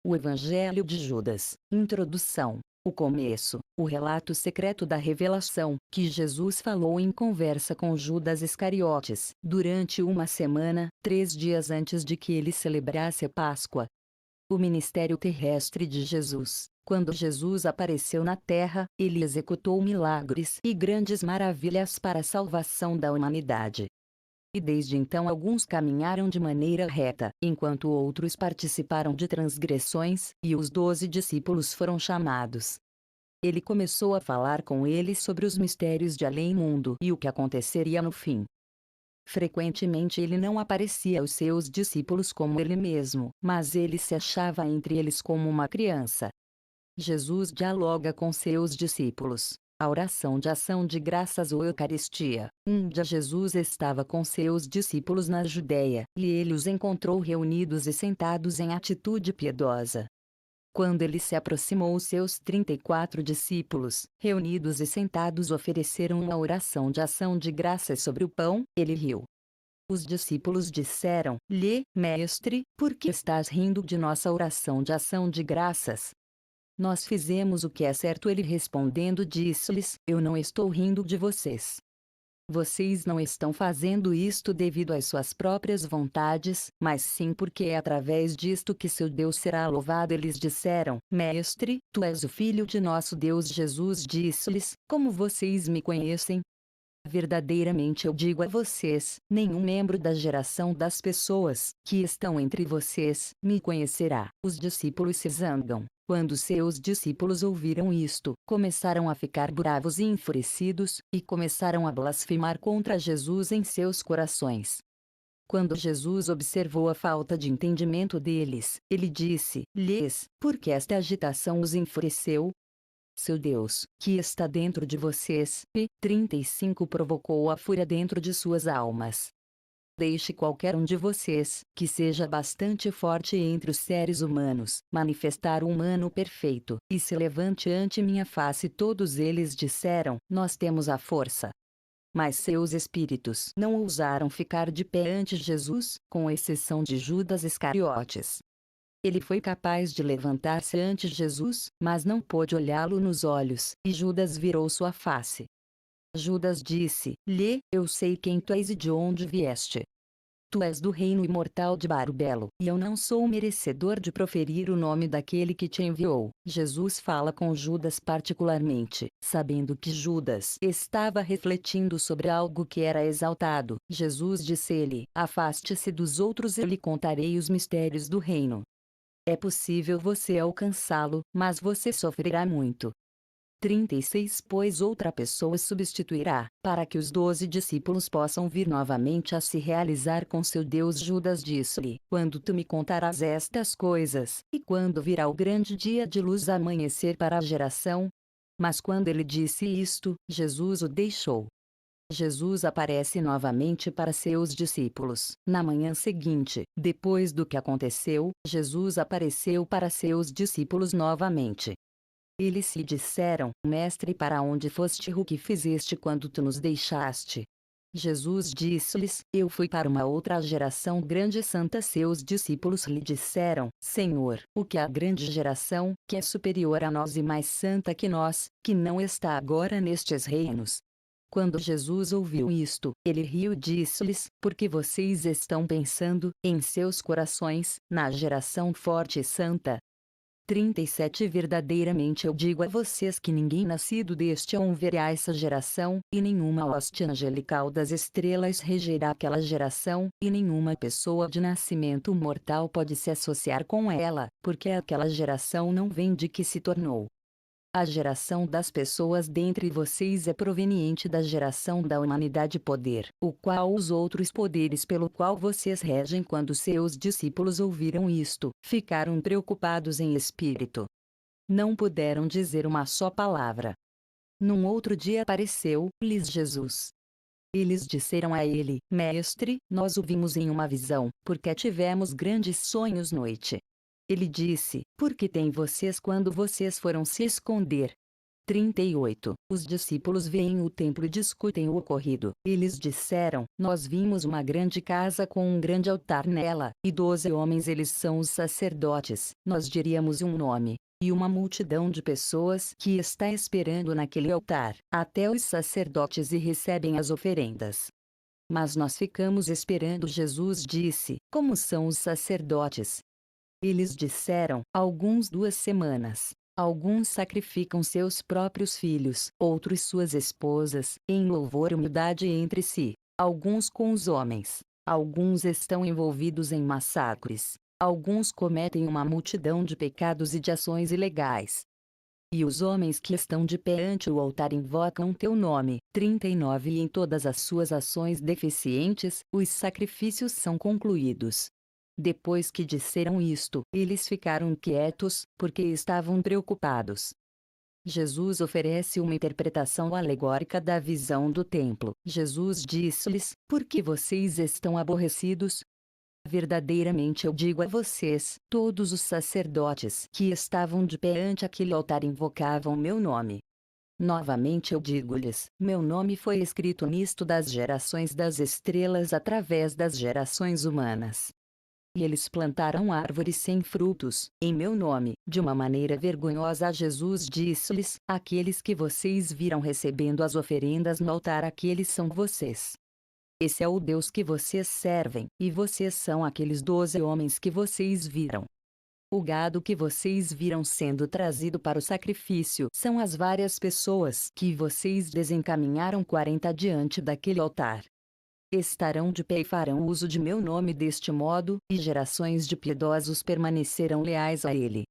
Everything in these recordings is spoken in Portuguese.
O Evangelho de Judas. Introdução. O começo, o relato secreto da revelação, que Jesus falou em conversa com Judas Iscariotes, durante uma semana, 3 dias antes de que ele celebrasse a Páscoa. O ministério terrestre de Jesus. Quando Jesus apareceu na terra, ele executou milagres e grandes maravilhas para a salvação da humanidade. E desde então alguns caminharam de maneira reta, enquanto outros participaram de transgressões, e os 12 discípulos foram chamados. Ele começou a falar com eles sobre os mistérios de além-mundo e o que aconteceria no fim. Frequentemente ele não aparecia aos seus discípulos como ele mesmo, mas ele se achava entre eles como uma criança. Jesus dialoga com seus discípulos. A oração de ação de graças ou Eucaristia. Um dia Jesus estava com seus discípulos na Judéia, e ele os encontrou reunidos e sentados em atitude piedosa. Quando ele se aproximou, seus 34 discípulos, reunidos e sentados, ofereceram uma oração de ação de graças sobre o pão. Ele riu. Os discípulos disseram-lhe: Mestre, por que estás rindo de nossa oração de ação de graças? Nós fizemos o que é certo. Ele respondendo disse-lhes: Eu não estou rindo de vocês. Vocês não estão fazendo isto devido às suas próprias vontades, mas sim porque é através disto que seu Deus será louvado. Eles disseram: Mestre, tu és o Filho de nosso Deus. Jesus disse-lhes: Como vocês me conhecem? Verdadeiramente eu digo a vocês, nenhum membro da geração das pessoas que estão entre vocês me conhecerá. Os discípulos se zangam. Quando seus discípulos ouviram isto, começaram a ficar bravos e enfurecidos, e começaram a blasfemar contra Jesus em seus corações. Quando Jesus observou a falta de entendimento deles, ele disse-lhes: Por que esta agitação os enfureceu? Seu Deus, que está dentro de vocês, e 35 provocou a fúria dentro de suas almas. Deixe qualquer um de vocês, que seja bastante forte entre os seres humanos, manifestar um humano perfeito, e se levante ante minha face. Todos eles disseram: Nós temos a força. Mas seus espíritos não ousaram ficar de pé ante Jesus, com exceção de Judas Iscariotes. Ele foi capaz de levantar-se ante Jesus, mas não pôde olhá-lo nos olhos, e Judas virou sua face. Judas disse-lhe: Eu sei quem tu és e de onde vieste. Tu és do reino imortal de Barbelo, e eu não sou merecedor de proferir o nome daquele que te enviou. Jesus fala com Judas particularmente, sabendo que Judas estava refletindo sobre algo que era exaltado. Jesus disse-lhe: Afaste-se dos outros, eu lhe contarei os mistérios do reino. É possível você alcançá-lo, mas você sofrerá muito. 36 Pois outra pessoa substituirá, para que os 12 discípulos possam vir novamente a se realizar com seu Deus. Judas disse-lhe: Quando tu me contarás estas coisas, e quando virá o grande dia de luz amanhecer para a geração? Mas quando ele disse isto, Jesus o deixou. Jesus aparece novamente para seus discípulos. Na manhã seguinte, depois do que aconteceu, Jesus apareceu para seus discípulos novamente. Eles lhe disseram: Mestre, para onde foste? O que fizeste quando tu nos deixaste? Jesus disse-lhes: Eu fui para uma outra geração grande e santa. Seus discípulos lhe disseram: Senhor, o que é a grande geração, que é superior a nós e mais santa que nós, que não está agora nestes reinos? Quando Jesus ouviu isto, ele riu e disse-lhes: Porque vocês estão pensando, em seus corações, na geração forte e santa? 37 Verdadeiramente eu digo a vocês que ninguém nascido deste homem verá essa geração, e nenhuma hoste angelical das estrelas regerá aquela geração, e nenhuma pessoa de nascimento mortal pode se associar com ela, porque aquela geração não vem de que se tornou. A geração das pessoas dentre vocês é proveniente da geração da humanidade poder, o qual os outros poderes pelo qual vocês regem. Quando seus discípulos ouviram isto, ficaram preocupados em espírito. Não puderam dizer uma só palavra. Num outro dia apareceu-lhes Jesus. Eles disseram a ele: Mestre, nós o vimos em uma visão, porque tivemos grandes sonhos noite. Ele disse: Por que têm vocês quando vocês foram se esconder? 38. Os discípulos veem o templo e discutem o ocorrido. Eles disseram: nós vimos uma grande casa com um grande altar nela, e 12 homens, eles são os sacerdotes. Nós diríamos um nome. E uma multidão de pessoas que está esperando naquele altar, até os sacerdotes, e recebem as oferendas. Mas nós ficamos esperando. Jesus disse: como são os sacerdotes? Eles disseram: alguns 2 semanas. Alguns sacrificam seus próprios filhos, outros suas esposas, em louvor e humildade entre si. Alguns com os homens. Alguns estão envolvidos em massacres. Alguns cometem uma multidão de pecados e de ações ilegais. E os homens que estão de pé ante o altar invocam teu nome. 39. E em todas as suas ações deficientes, os sacrifícios são concluídos. Depois que disseram isto, eles ficaram quietos, porque estavam preocupados. Jesus oferece uma interpretação alegórica da visão do templo. Jesus disse-lhes: por que vocês estão aborrecidos? Verdadeiramente eu digo a vocês, todos os sacerdotes que estavam de pé ante aquele altar invocavam meu nome. Novamente eu digo-lhes, meu nome foi escrito nisto das gerações das estrelas através das gerações humanas. E eles plantaram árvores sem frutos, em meu nome, de uma maneira vergonhosa. Jesus disse-lhes: aqueles que vocês viram recebendo as oferendas no altar, aqueles são vocês. Esse é o Deus que vocês servem, e vocês são aqueles 12 homens que vocês viram. O gado que vocês viram sendo trazido para o sacrifício são as várias pessoas que vocês desencaminharam 40 diante daquele altar. Estarão de pé e farão uso de meu nome deste modo, e gerações de piedosos permanecerão leais a ele.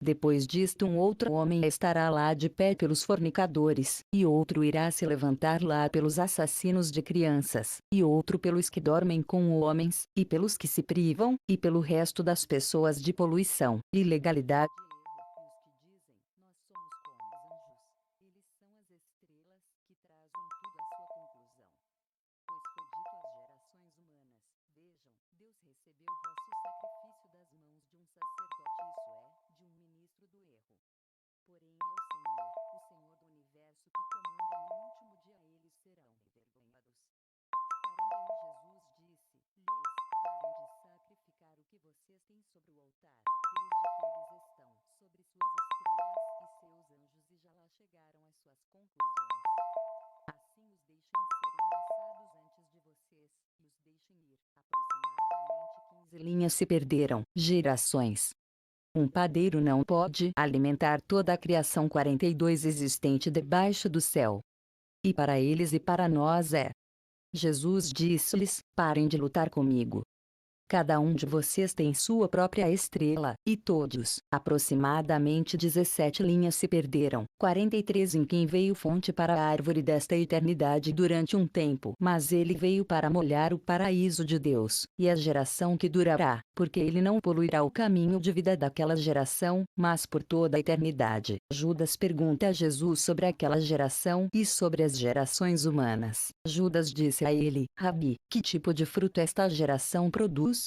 Depois disto, um outro homem estará lá de pé pelos fornicadores, e outro irá se levantar lá pelos assassinos de crianças, e outro pelos que dormem com homens, e pelos que se privam, e pelo resto das pessoas de poluição, ilegalidade. Porém é o Senhor do universo, que comanda no último dia, eles serão envergonhados. 41. Jesus disse-lhes: parem de sacrificar o que vocês têm sobre o altar, desde que eles estão sobre suas estrelas e seus anjos e já lá chegaram às suas conclusões. Assim os deixem serem lançados antes de vocês, e os deixem ir. Aproximadamente 15 linhas se perderam, gerações. Um padeiro não pode alimentar toda a criação 42 existente debaixo do céu. E para eles e para nós é. Jesus disse-lhes: parem de lutar comigo. Cada um de vocês tem sua própria estrela, e todos, aproximadamente 17 linhas se perderam. 43. Em quem veio fonte para a árvore desta eternidade durante um tempo, mas ele veio para molhar o paraíso de Deus, e a geração que durará, porque ele não poluirá o caminho de vida daquela geração, mas por toda a eternidade. Judas pergunta a Jesus sobre aquela geração e sobre as gerações humanas. Judas disse a ele: Rabi, que tipo de fruto esta geração produz?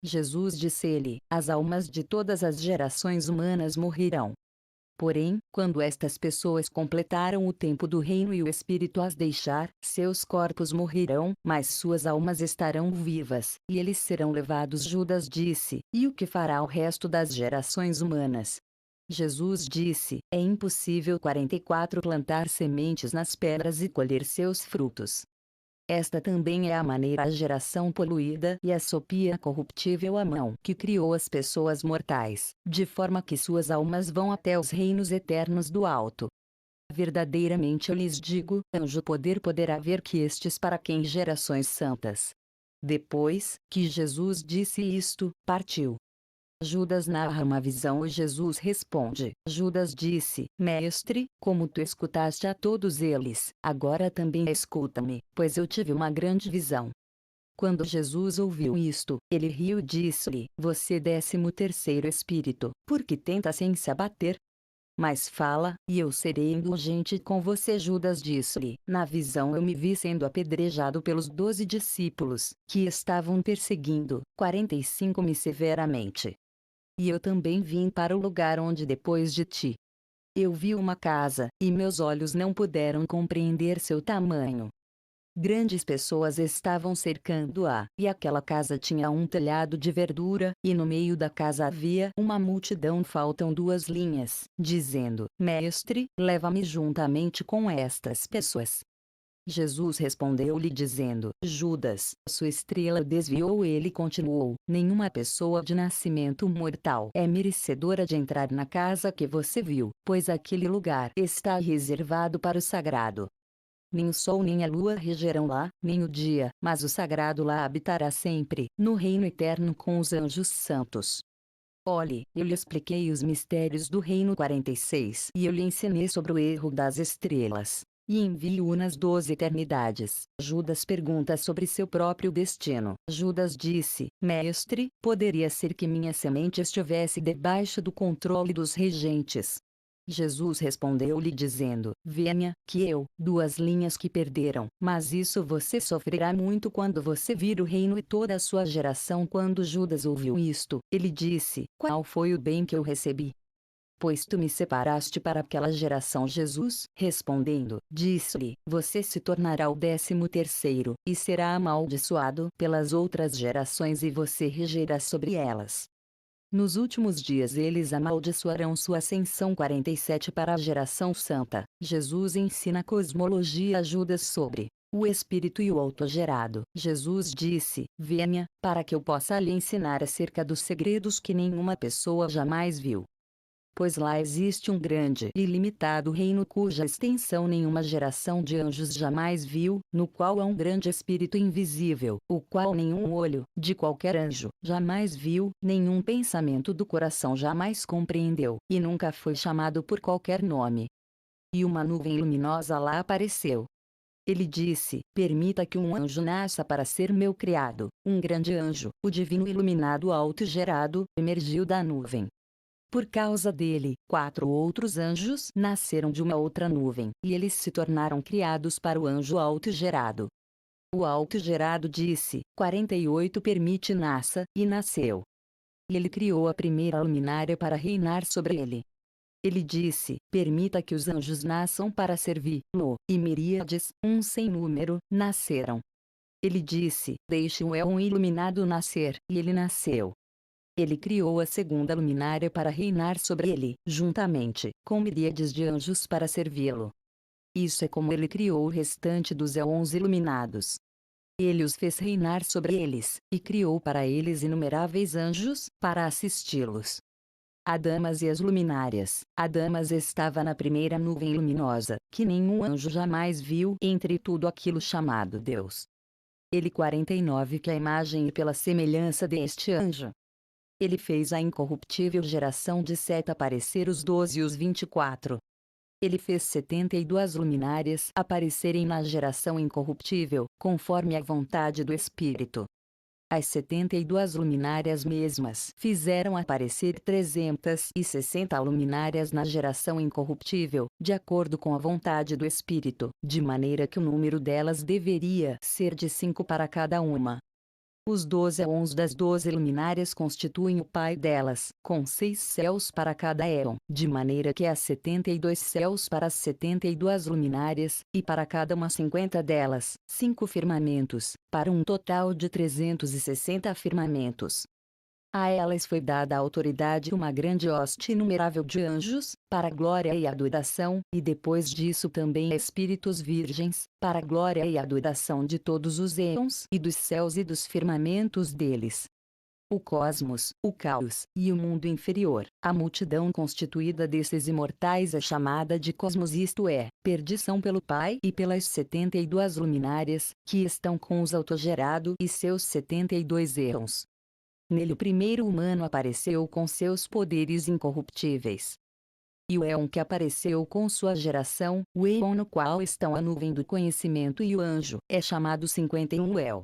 Jesus disse-lhe: as almas de todas as gerações humanas morrerão. Porém, quando estas pessoas completaram o tempo do reino e o Espírito as deixar, seus corpos morrerão, mas suas almas estarão vivas, e eles serão levados. Judas disse: e o que fará o resto das gerações humanas? Jesus disse: é impossível. 44. Plantar sementes nas pedras e colher seus frutos. Esta também é a maneira a geração poluída e a sopia corruptível, a mão que criou as pessoas mortais, de forma que suas almas vão até os reinos eternos do alto. Verdadeiramente eu lhes digo, anjo poderá ver que estes para quem gerações santas. Depois que Jesus disse isto, partiu. Judas narra uma visão e Jesus responde. Judas disse: Mestre, como tu escutaste a todos eles, agora também escuta-me, pois eu tive uma grande visão. Quando Jesus ouviu isto, ele riu e disse-lhe: Você 13º espírito, por que tentas em se abater? Mas fala, e eu serei indulgente com você. Judas disse-lhe: na visão eu me vi sendo apedrejado pelos 12 discípulos, que estavam perseguindo, 45 me severamente. E eu também vim para o lugar onde depois de ti Eu vi uma casa, e meus olhos não puderam compreender seu tamanho. Grandes pessoas estavam cercando-a, e aquela casa tinha um telhado de verdura, e no meio da casa havia uma multidão. Faltam 2 linhas, dizendo: Mestre, leva-me juntamente com estas pessoas. Jesus respondeu-lhe dizendo: Judas, sua estrela desviou. Ele continuou: Nenhuma pessoa de nascimento mortal é merecedora de entrar na casa que você viu, pois aquele lugar está reservado para o sagrado. Nem o sol nem a lua regerão lá, nem o dia, mas o sagrado lá habitará sempre, no reino eterno com os anjos santos. Olhe, eu lhe expliquei os mistérios do reino 46 e eu lhe ensinei sobre o erro das estrelas. E envio-o nas 12 eternidades. Judas pergunta sobre seu próprio destino. Judas disse: Mestre, poderia ser que minha semente estivesse debaixo do controle dos regentes. Jesus respondeu-lhe dizendo: Venha, que eu, 2 linhas que perderam, mas isso você sofrerá muito quando você vir o reino e toda a sua geração. Quando Judas ouviu isto, ele disse: Qual foi o bem que eu recebi? Pois tu me separaste para aquela geração. Jesus, respondendo, disse-lhe: Você se tornará o 13º, e será amaldiçoado pelas outras gerações e você regerá sobre elas. Nos últimos dias eles amaldiçoarão sua ascensão. 47 Para a geração santa, Jesus ensina a cosmologia a Judas sobre o espírito e o autogerado. Jesus disse: Venha, para que eu possa lhe ensinar acerca dos segredos que nenhuma pessoa jamais viu. Pois lá existe um grande e limitado reino cuja extensão nenhuma geração de anjos jamais viu, no qual há um grande espírito invisível, o qual nenhum olho, de qualquer anjo, jamais viu, nenhum pensamento do coração jamais compreendeu, e nunca foi chamado por qualquer nome. E uma nuvem luminosa lá apareceu. Ele disse: Permita que um anjo nasça para ser meu criado. Um grande anjo, o divino iluminado autogerado, emergiu da nuvem. Por causa dele, 4 outros anjos nasceram de uma outra nuvem, e eles se tornaram criados para o anjo autogerado. O autogerado disse: 48 Permite nasça, e nasceu. E ele criou a primeira luminária para reinar sobre ele. Ele disse: Permita que os anjos nasçam para servi-lo, e miríades, um sem número, nasceram. Ele disse: Deixe o éon iluminado nascer, e ele nasceu. Ele criou a segunda luminária para reinar sobre ele, juntamente com miríades de anjos para servi-lo. Isso é como ele criou o restante dos éons iluminados. Ele os fez reinar sobre eles, e criou para eles inumeráveis anjos, para assisti-los. Adamas e as luminárias. Adamas estava na primeira nuvem luminosa, que nenhum anjo jamais viu entre tudo aquilo chamado Deus. Ele 49 Que a imagem e pela semelhança deste anjo. Ele fez a incorruptível geração de Sete aparecer os 12 e os 24. Ele fez 72 luminárias aparecerem na geração incorruptível, conforme a vontade do Espírito. As 72 luminárias mesmas fizeram aparecer 360 luminárias na geração incorruptível, de acordo com a vontade do Espírito, de maneira que o número delas deveria ser de 5 para cada uma. Os 12 éons das 12 luminárias constituem o pai delas, com 6 céus para cada éon, de maneira que há 72 céus para as 72 luminárias, e para cada uma 50 delas, 5 firmamentos, para um total de 360 firmamentos. A elas foi dada a autoridade e uma grande hoste inumerável de anjos, para a glória e adoração, e depois disso também espíritos virgens, para a glória e adoração de todos os éons e dos céus e dos firmamentos deles. O cosmos, o caos, e o mundo inferior, a multidão constituída desses imortais é chamada de cosmos, isto é, perdição pelo Pai e pelas 72 luminárias, que estão com os autogerado e seus 72 éons. Nele o primeiro humano apareceu com seus poderes incorruptíveis. E o éon que apareceu com sua geração, o éon no qual estão a nuvem do conhecimento e o anjo, é chamado 51 éon.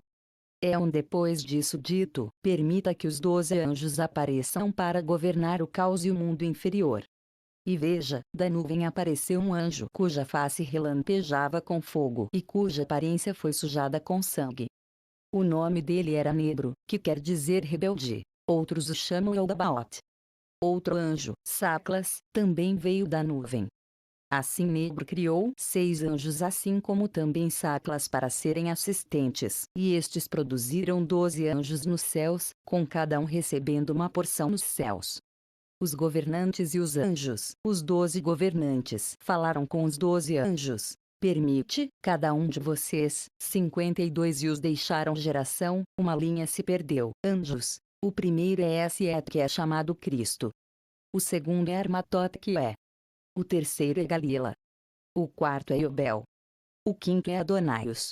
Éon depois disso dito, permita que os 12 anjos apareçam para governar o caos e o mundo inferior. E veja, da nuvem apareceu um anjo cuja face relampejava com fogo e cuja aparência foi sujada com sangue. O nome dele era Negro, que quer dizer rebelde. Outros o chamam Eldabaoth. Outro anjo, Saclas, também veio da nuvem. Assim Negro criou 6 anjos, assim como também Saclas, para serem assistentes, e estes produziram 12 anjos nos céus, com cada um recebendo uma porção nos céus. Os governantes e os anjos, os 12 governantes, falaram com os 12 anjos. Permite, cada um de vocês, 52, e os deixaram. Geração, uma linha se perdeu. Anjos. O primeiro é Siet, que é chamado Cristo. O segundo é Armatote, que é. O terceiro é Galila. O quarto é Iobel. O quinto é Adonaios.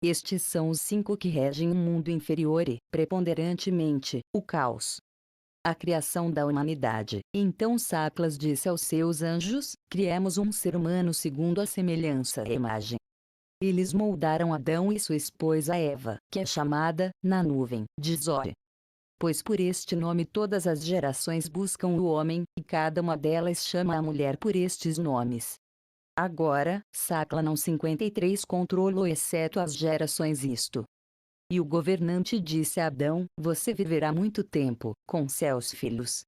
Estes são os 5 que regem o mundo inferior e, preponderantemente, o caos. A criação da humanidade. Então Saclas disse aos seus anjos: criemos um ser humano segundo a semelhança e imagem. Eles moldaram Adão e sua esposa Eva, que é chamada, na nuvem, de Zoe. Pois por este nome todas as gerações buscam o homem, e cada uma delas chama a mulher por estes nomes. Agora, Sacla não 53 controlou exceto as gerações isto. E o governante disse a Adão: você viverá muito tempo, com seus filhos.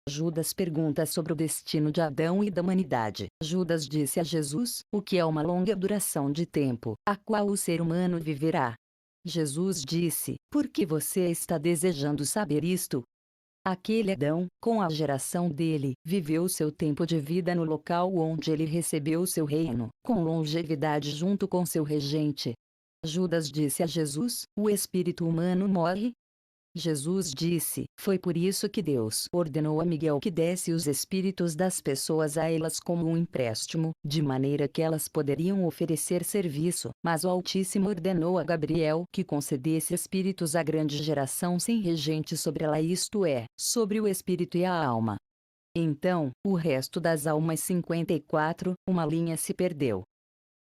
Judas pergunta sobre o destino de Adão e da humanidade. Judas disse a Jesus: o que é uma longa duração de tempo, a qual o ser humano viverá? Jesus disse: por que você está desejando saber isto? Aquele Adão, com a geração dele, viveu seu tempo de vida no local onde ele recebeu seu reino, com longevidade junto com seu regente. Judas disse a Jesus: o espírito humano morre? Jesus disse: foi por isso que Deus ordenou a Miguel que desse os espíritos das pessoas a elas como um empréstimo, de maneira que elas poderiam oferecer serviço, mas o Altíssimo ordenou a Gabriel que concedesse espíritos à grande geração sem regente sobre ela, isto é, sobre o espírito e a alma. Então, o resto das almas 54, uma linha se perdeu.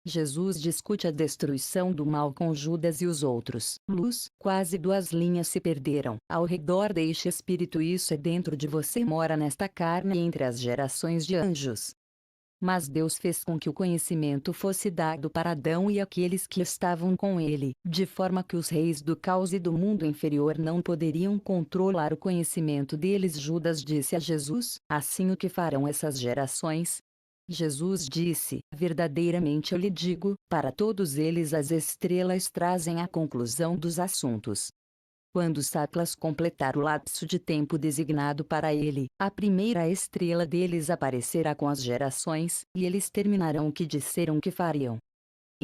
Jesus discute a destruição do mal com Judas e os outros. Luz, quase 2 linhas se perderam. Ao redor deste espírito, isso é dentro de você, mora nesta carne entre as gerações de anjos. Mas Deus fez com que o conhecimento fosse dado para Adão e aqueles que estavam com ele, de forma que os reis do caos e do mundo inferior não poderiam controlar o conhecimento deles. Judas disse a Jesus: assim o que farão essas gerações? Jesus disse: verdadeiramente eu lhe digo, para todos eles as estrelas trazem a conclusão dos assuntos. Quando Saclas completar o lapso de tempo designado para ele, a primeira estrela deles aparecerá com as gerações, e eles terminarão o que disseram que fariam.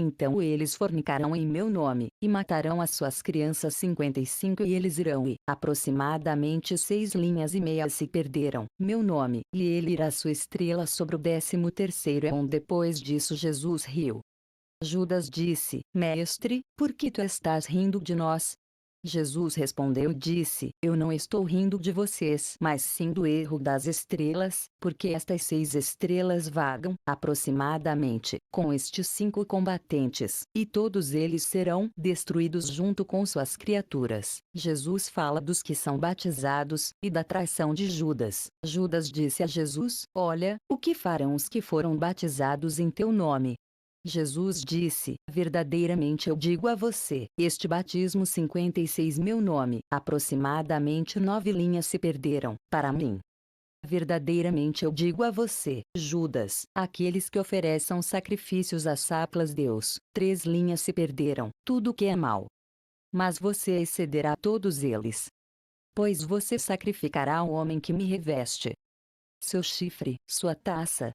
Então eles fornicarão em meu nome, e matarão as suas crianças 55, e eles irão e, aproximadamente 6,5 linhas se perderam, meu nome, e ele irá sua estrela sobre o 13º éon. Depois disso Jesus riu. Judas disse: mestre, por que tu estás rindo de nós? Jesus respondeu e disse: eu não estou rindo de vocês, mas sim do erro das estrelas, porque estas 6 estrelas vagam, aproximadamente, com estes 5 combatentes, e todos eles serão destruídos junto com suas criaturas. Jesus fala dos que são batizados, e da traição de Judas. Judas disse a Jesus: olha, o que farão os que foram batizados em teu nome? Jesus disse: verdadeiramente eu digo a você, este batismo 56 meu nome, aproximadamente 9 linhas se perderam, para mim. Verdadeiramente eu digo a você, Judas, aqueles que ofereçam sacrifícios a Saclas Deus, 3 linhas se perderam, tudo que é mal. Mas você excederá todos eles. Pois você sacrificará ao homem que me reveste. Seu chifre, sua taça,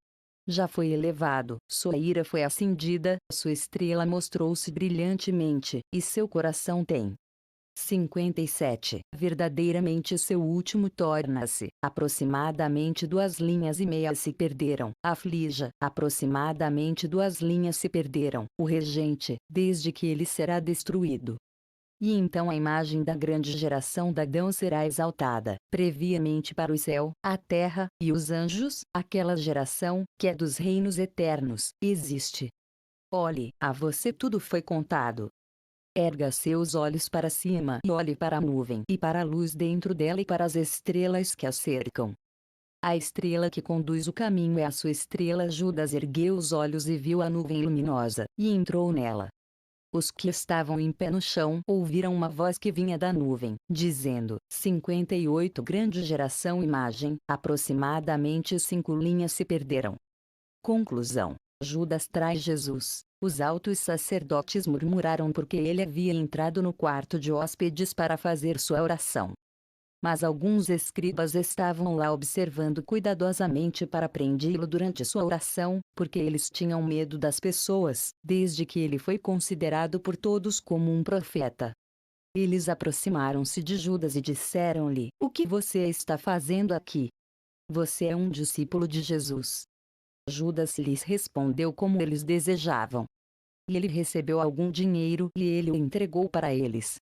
já foi elevado, sua ira foi acendida, sua estrela mostrou-se brilhantemente, e seu coração tem 57. Verdadeiramente seu último torna-se, aproximadamente 2,5 linhas se perderam. Aflija, aproximadamente 2 linhas se perderam. O regente, desde que ele será destruído. E então a imagem da grande geração de Adão será exaltada, previamente para o céu, a terra, e os anjos. Aquela geração, que é dos reinos eternos, existe. Olhe, a você tudo foi contado. Erga seus olhos para cima e olhe para a nuvem e para a luz dentro dela e para as estrelas que a cercam. A estrela que conduz o caminho é a sua estrela. Judas ergueu os olhos e viu a nuvem luminosa, e entrou nela. Os que estavam em pé no chão ouviram uma voz que vinha da nuvem, dizendo: 58 grande geração imagem, aproximadamente 5 linhas se perderam. Conclusão: Judas trai Jesus. Os altos sacerdotes murmuraram porque ele havia entrado no quarto de hóspedes para fazer sua oração. Mas alguns escribas estavam lá observando cuidadosamente para prendê-lo durante sua oração, porque eles tinham medo das pessoas, desde que ele foi considerado por todos como um profeta. Eles aproximaram-se de Judas e disseram-lhe: O que você está fazendo aqui? Você é um discípulo de Jesus. Judas lhes respondeu como eles desejavam. E ele recebeu algum dinheiro e ele o entregou para eles.